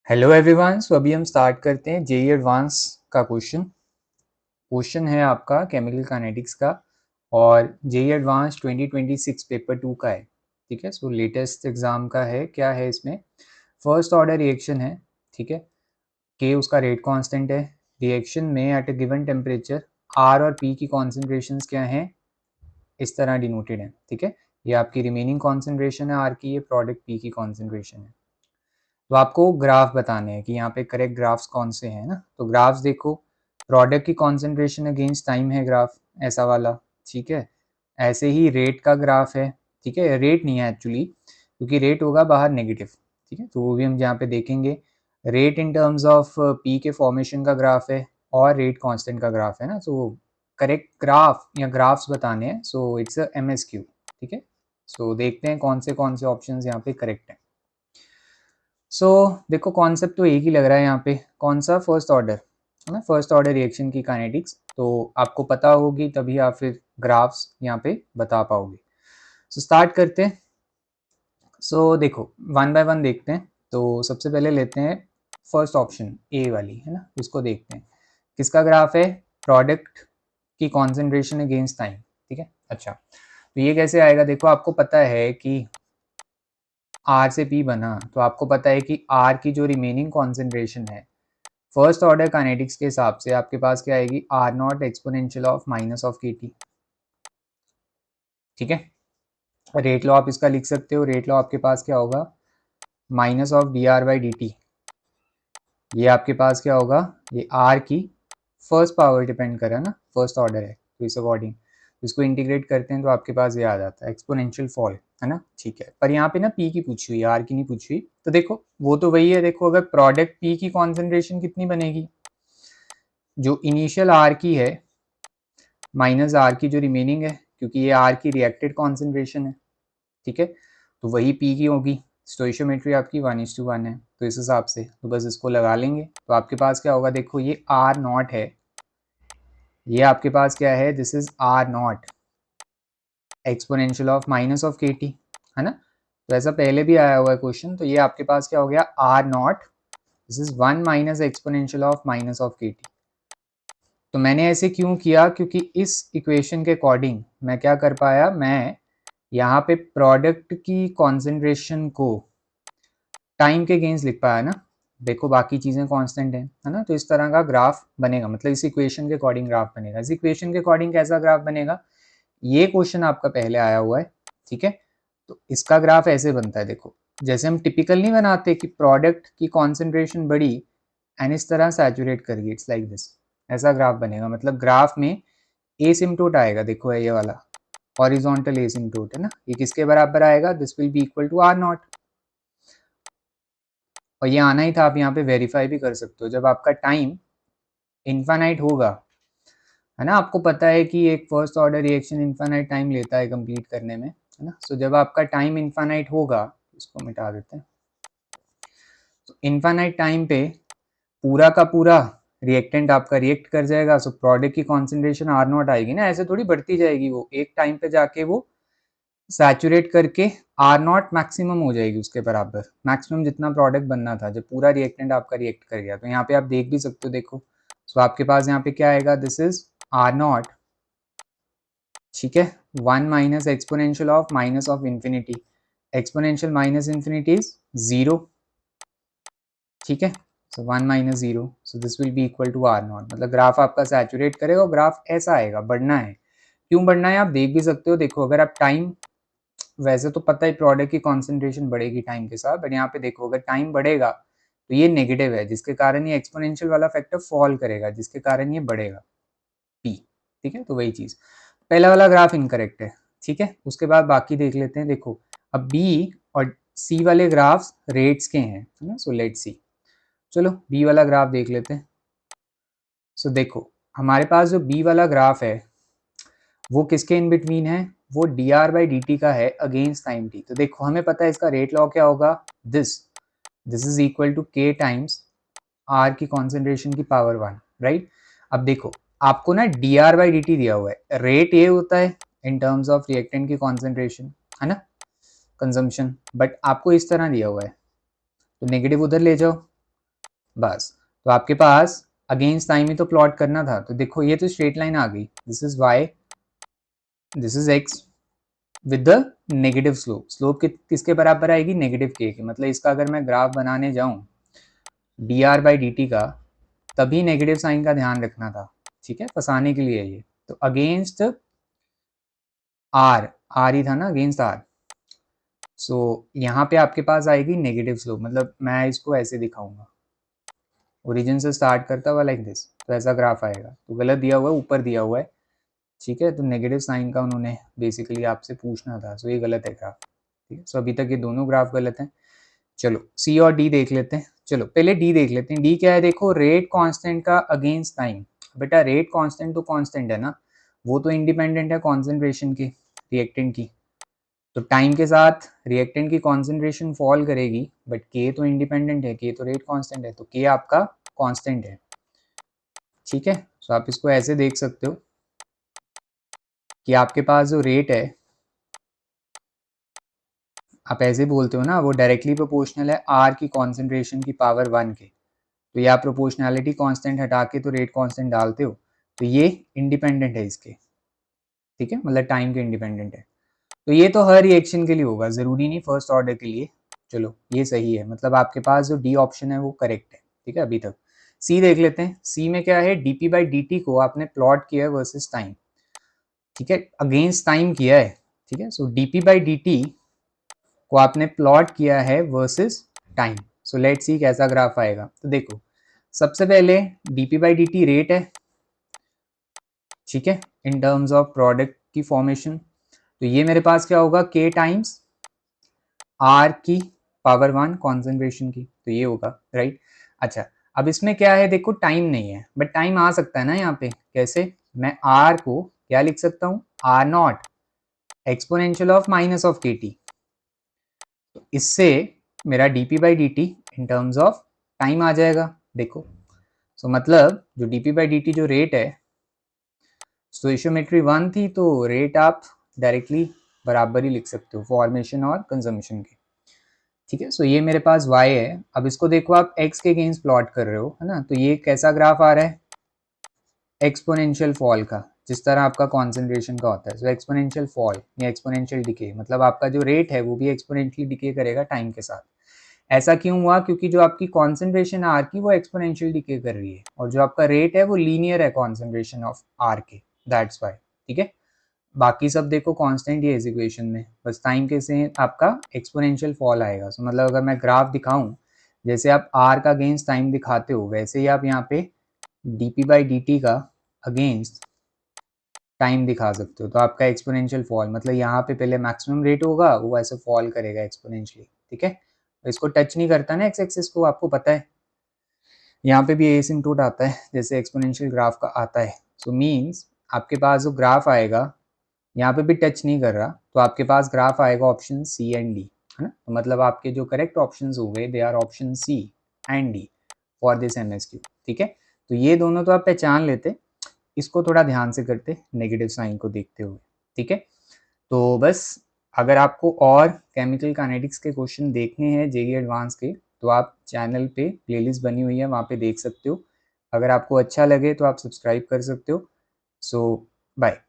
Hello everyone. सो अभी हम start करते हैं जेई एडवांस का क्वेश्चन है आपका केमिकल काइनेटिक्स का और जेई एडवांस 2026 पेपर 2 का है। ठीक है, सो लेटेस्ट एग्जाम का है। क्या है इसमें? फर्स्ट ऑर्डर रिएक्शन है। ठीक है, के उसका रेट कांस्टेंट है। रिएक्शन में at a given temperature R और पी की कॉन्सेंट्रेशंस क्या हैं, इस तरह डिनोटेड है। ठीक है, ये आपकी रिमेनिंग कॉन्सेंट्रेशन है आर की, ये प्रोडक्ट पी की कॉन्सेंट्रेशन है। तो आपको ग्राफ बताने हैं कि यहाँ पे करेक्ट ग्राफ्स कौन से हैं ना। तो ग्राफ्स देखो, प्रोडक्ट की कॉन्सेंट्रेशन अगेंस्ट टाइम है ग्राफ, ऐसा वाला। ठीक है, ऐसे ही रेट का ग्राफ है। ठीक है, रेट नहीं है एक्चुअली, क्योंकि रेट होगा बाहर नेगेटिव। ठीक है, तो वो भी हम यहाँ पे देखेंगे। Rate in terms of P के फॉर्मेशन का ग्राफ है और रेट कांस्टेंट का ग्राफ है ना। तो करेक्ट ग्राफ या ग्राफ्स बताने हैं। So it's a MSQ। ठीक है, सो देखते हैं कौन से ऑप्शंस यहाँ पे करेक्ट हैं। सो देखो, कॉन्सेप्ट तो एक ही लग रहा है यहाँ पे। कौन सा? फर्स्ट ऑर्डर है ना, फर्स्ट ऑर्डर रिएक्शन की काइनेटिक्स। तो आपको पता होगी तभी आप फिर ग्राफ्स यहाँ पे बता पाओगे। सो स्टार्ट करते हैं। सो देखो, वन बाय वन देखते हैं। तो सबसे पहले लेते हैं फर्स्ट ऑप्शन ए वाली, है ना, इसको देखते हैं। किसका ग्राफ है? प्रोडक्ट की कॉन्सेंट्रेशन अगेंस्ट टाइम। ठीक है, अच्छा, तो ये कैसे आएगा? देखो, आपको पता है कि आर से पी बना, तो आपको पता है कि आर की जो रिमेनिंग कॉन्सेंट्रेशन है फर्स्ट ऑर्डर काइनेटिक्स के हिसाब से आपके पास क्या आएगी? R not exponential of minus of K T. ठीक है, रेट लॉ आप इसका लिख सकते हो। रेट लॉ आपके पास क्या होगा? Minus of D R by D T. ये आपके पास क्या होगा? ये आर की फर्स्ट पावर डिपेंड कर रहा है ना, फर्स्ट ऑर्डर है, तो इस अकॉर्डिंग इसको इंटीग्रेट करते हैं तो आपके पास ये आ जाता है एक्सपोनेंशियल फॉल, है ना। ठीक है, पर यहाँ पे ना पी की पूछी हुई है, आर की नहीं पूछी हुई। तो देखो, वो तो वही है। देखो, अगर प्रोडक्ट पी की कॉन्सेंट्रेशन कितनी बनेगी? जो इनिशियल आर की है माइनस आर की जो रिमेनिंग है, क्योंकि ये आर की रिएक्टेड कॉन्सेंट्रेशन है। ठीक है, तो वही पी की होगी। स्टोइशियोमेट्री आपकी 1:1 है, तो इस हिसाब से तो बस इसको लगा लेंगे। तो आपके पास क्या होगा? देखो, ये आर नॉट है, ये आपके पास क्या है? This is R not exponential of minus of K T, है ना। तो ऐसा पहले भी आया हुआ है क्वेश्चन। तो ये आपके पास क्या हो गया? R not, this is 1 minus exponential of minus of K T. तो मैंने ऐसे क्यों किया? क्योंकि इस इक्वेशन के अकॉर्डिंग मैं क्या कर पाया, मैं यहाँ पे प्रोडक्ट की कॉन्सेंट्रेशन को टाइम के अगेंस्ट लिख पाया ना। देखो, बाकी चीजें कांस्टेंट है ना। तो इस तरह का ग्राफ बनेगा, मतलब इस इक्वेशन के अकॉर्डिंग ग्राफ बनेगा। इस इक्वेशन के अकॉर्डिंग कैसा ग्राफ बनेगा? ये क्वेश्चन आपका पहले आया हुआ है। ठीक है, तो इसका ग्राफ ऐसे बनता है। देखो, जैसे हम टिपिकल नहीं बनाते कि प्रोडक्ट की कॉन्सेंट्रेशन बढ़ी एंड इस तरह सैचुरेट करिए, इट्स लाइक दिस। ऐसा ग्राफ बनेगा, मतलब ग्राफ में एसिम्पटोट आएगा। देखो, है ये वाला हॉरिजॉन्टल एसिम्पटोट, है ना। ये किसके बराबर आएगा? This will be equal to R not. और ये आना ही था, आप यहाँ पे वेरीफाई भी कर सकते हो। जब आपका टाइम इन्फानाइट होगा, है ना, आपको पता है कि एक first order reaction infinite time लेता है कंप्लीट करने में, है ना। सो जब आपका टाइम इन्फानाइट होगा, इसको मिटा देते हैं। तो इन्फानाइट टाइम पे पूरा का पूरा रिएक्टेंट आपका रिएक्ट कर जाएगा। सो प्रोडक्ट की कॉन्सेंट्रेशन आर नॉट आएगी ना, ऐसे थोड़ी बढ़ती जाएगी। वो एक टाइम पे जाके वो सैचुरेट करके आर नॉट मैक्सिमम हो जाएगी, उसके बराबर मैक्सिमम जितना प्रोडक्ट बनना था, जब पूरा रिएक्टेंट आपका रिएक्ट कर गया। तो यहाँ पे आप देख भी सकते हो। देखो, सो आपके पास यहाँ पे क्या आएगा? This is R not. ठीक है, 1 minus exponential of minus of infinity. Exponential minus infinity is 0। ठीक है, so 1 minus 0, so this will be equal to R not. मतलब ग्राफ आपका सैचुरेट करेगा और ग्राफ ऐसा आएगा, बढ़ना है। क्यों बढ़ना है आप देख भी सकते हो। देखो, अगर आप टाइम, वैसे तो पता है प्रोडक्ट की कॉन्सेंट्रेशन बढ़ेगी टाइम के साथ, बट यहाँ पे देखो, अगर टाइम बढ़ेगा तो ये नेगेटिव है, जिसके कारण ये एक्सपोनेंशियल वाला फैक्टर फॉल करेगा, जिसके कारण ये बढ़ेगा पी। ठीक है, तो वही चीज, पहला वाला ग्राफ इनकरेक्ट है। ठीक है, उसके बाद बाकी देख लेते हैं। देखो, अब बी और सी वाले ग्राफ्स रेट्स के हैं, है ना। सो लेट सी, चलो बी वाला ग्राफ देख लेते हैं। सो देखो, हमारे पास जो बी वाला ग्राफ है वो किसके इन बिटवीन है? वो D R by D T का है अगेंस्ट टाइम टी। तो देखो, हमें पता है इसका रेट लॉ क्या होगा? This this is equal to K times R की कॉन्सेंट्रेशन की पावर 1, राइट। अब देखो, आपको ना D R by D T दिया हुआ है, रेट ये होता है इन टर्म्स ऑफ रिएक्टेंट की कॉन्सेंट्रेशन, है ना, कंजम्पशन, बट आपको इस तरह दिया हुआ है। तो नेगेटिव उधर ले जाओ, बस। तो आपके पास अगेंस्ट टाइम ही तो प्लॉट करना था, तो देखो ये तो स्ट्रेट लाइन आ गई, this is Y, this is X with the negative slope. Slope किसके बराबर आएगी, नेगेटिव के मतलब इसका अगर मैं ग्राफ बनाने जाऊं D R by D T का, तभी नेगेटिव साइन का ध्यान रखना था, ठीक है, फंसाने के लिए ये। तो अगेंस्ट आर, आर ही था ना अगेंस्ट आर, सो यहाँ पे आपके पास आएगी नेगेटिव स्लोप। मतलब मैं इसको ऐसे दिखाऊंगा, ओरिजिन से स्टार्ट करता हुआ लाइक दिस, तो ऐसा ग्राफ आएगा। तो गलत दिया हुआ है, ऊपर दिया हुआ है, ठीक है, तो नेगेटिव साइन का उन्होंने बेसिकली आपसे पूछना था, सो ये गलत है ग्राफ, ठीक है। सो अभी तक ये दोनों ग्राफ गलत हैं। चलो सी और डी देख लेते हैं। चलो पहले डी देख लेते हैं। डी क्या है, देखो रेट कांस्टेंट का अगेंस्ट टाइम। बेटा रेट कांस्टेंट तो कांस्टेंट है ना, वो तो इंडिपेंडेंट है कॉन्सेंट्रेशन की, रिएक्टेंट की। तो टाइम के साथ रिएक्टेंट की कॉन्सेंट्रेशन फॉल करेगी, बट के तो इंडिपेंडेंट है, के तो रेट कांस्टेंट है, तो के आपका कांस्टेंट है, ठीक है। तो आप इसको ऐसे देख सकते हो कि आपके पास जो रेट है, आप ऐसे बोलते हो ना, वो डायरेक्टली प्रोपोर्शनल है आर की कॉन्सेंट्रेशन की पावर 1 के। तो ये आप प्रोपोर्शनैलिटी कांस्टेंट हटा के तो रेट कांस्टेंट डालते हो, तो ये इंडिपेंडेंट है इसके, ठीक है, मतलब टाइम के इंडिपेंडेंट है। तो ये तो हर रिएक्शन के लिए होगा, ज़रूरी नहीं फर्स्ट ऑर्डर के लिए। चलो ये सही है, मतलब आपके पास जो डी ऑप्शन है वो करेक्ट है, ठीक है। अभी तक सी देख लेते हैं। सी में क्या है, D P by D T को आपने प्लॉट किया है वर्सेस टाइम, ठीक है, अगेंस्ट टाइम किया है, ठीक है। So D P by D T को आपने प्लॉट किया है versus time. So let's see कैसा ग्राफ आएगा। तो देखो सबसे पहले D P by D T rate है, ठीक है, इन टर्म्स ऑफ प्रोडक्ट की फॉर्मेशन। तो ये मेरे पास क्या होगा, के टाइम्स आर की पावर 1 कॉन्सेंट्रेशन की, तो ये होगा, राइट। अच्छा अब इसमें क्या है, देखो टाइम नहीं है, बट टाइम आ सकता है ना यहाँ पे। कैसे, मैं आर को क्या लिख सकता हूँ, R not exponential of minus of K T. तो इससे मेरा D P by D T in terms of time आ जाएगा। देखो सो मतलब जो D P by D T जो रेट है, स्टोइशियोमेट्री 1 थी, तो रेट आप डायरेक्टली बराबर ही लिख सकते हो फॉर्मेशन और कंजम्पशन के, ठीक है। सो ये मेरे पास y है। अब इसको देखो आप x के अगेंस्ट प्लॉट कर रहे हो, है ना, तो ये कैसा ग्राफ आ रहा है, एक्सपोनेंशियल फॉल का, जिस तरह आपका कॉन्सेंट्रेशन का होता है। सो एक्सपोनेंशियल फॉल या एक्सपोनेंशियल डिके, मतलब आपका जो रेट है वो भी एक्सपोनेंशियली डिके करेगा टाइम के साथ। ऐसा क्यों हुआ, क्योंकि जो आपकी कॉन्सेंट्रेशन आर की वो एक्सपोनेंशियल डिके कर रही है, और जो आपका रेट है वो लीनियर है कॉन्सेंट्रेशन ऑफ आर के, दैट्स वाई, ठीक है। बाकी सब देखो कांस्टेंट ही है इस इक्वेशन में, बस टाइम के से आपका एक्सपोनेंशियल फॉल आएगा। सो मतलब अगर मैं ग्राफ दिखाऊं, जैसे आप आर का अगेंस्ट टाइम दिखाते हो, वैसे ही आप यहाँ पे D P by D T का अगेंस्ट टाइम दिखा सकते हो। तो आपका एक्सपोनेंशियल फॉल, मतलब यहाँ पे पहले मैक्सिमम रेट होगा, वो ऐसे फॉल करेगा एक्सपोनेंशियली, ठीक है। तो इसको टच नहीं करता ना एक्स एक्सिस को, आपको पता है। यहाँ पे भी एसिम्प्टोट आता है जैसे एक्सपोनेंशियल ग्राफ का आता है। सो मीन्स आपके पास जो ग्राफ आएगा, यहाँ पे भी टच नहीं कर रहा, तो आपके पास ग्राफ आएगा ऑप्शन सी एंड डी, है ना। तो मतलब आपके जो करेक्ट ऑप्शंस हो गए, they are option C and D for this MSQ, ठीक है। तो ये दोनों तो आप पहचान लेते, इसको थोड़ा ध्यान से करते नेगेटिव साइन को देखते हुए, ठीक है। तो बस अगर आपको और केमिकल काइनेटिक्स के क्वेश्चन देखने हैं जेईई एडवांस के, तो आप चैनल पे प्लेलिस्ट बनी हुई है, वहाँ पे देख सकते हो। अगर आपको अच्छा लगे तो आप सब्सक्राइब कर सकते हो। सो बाय।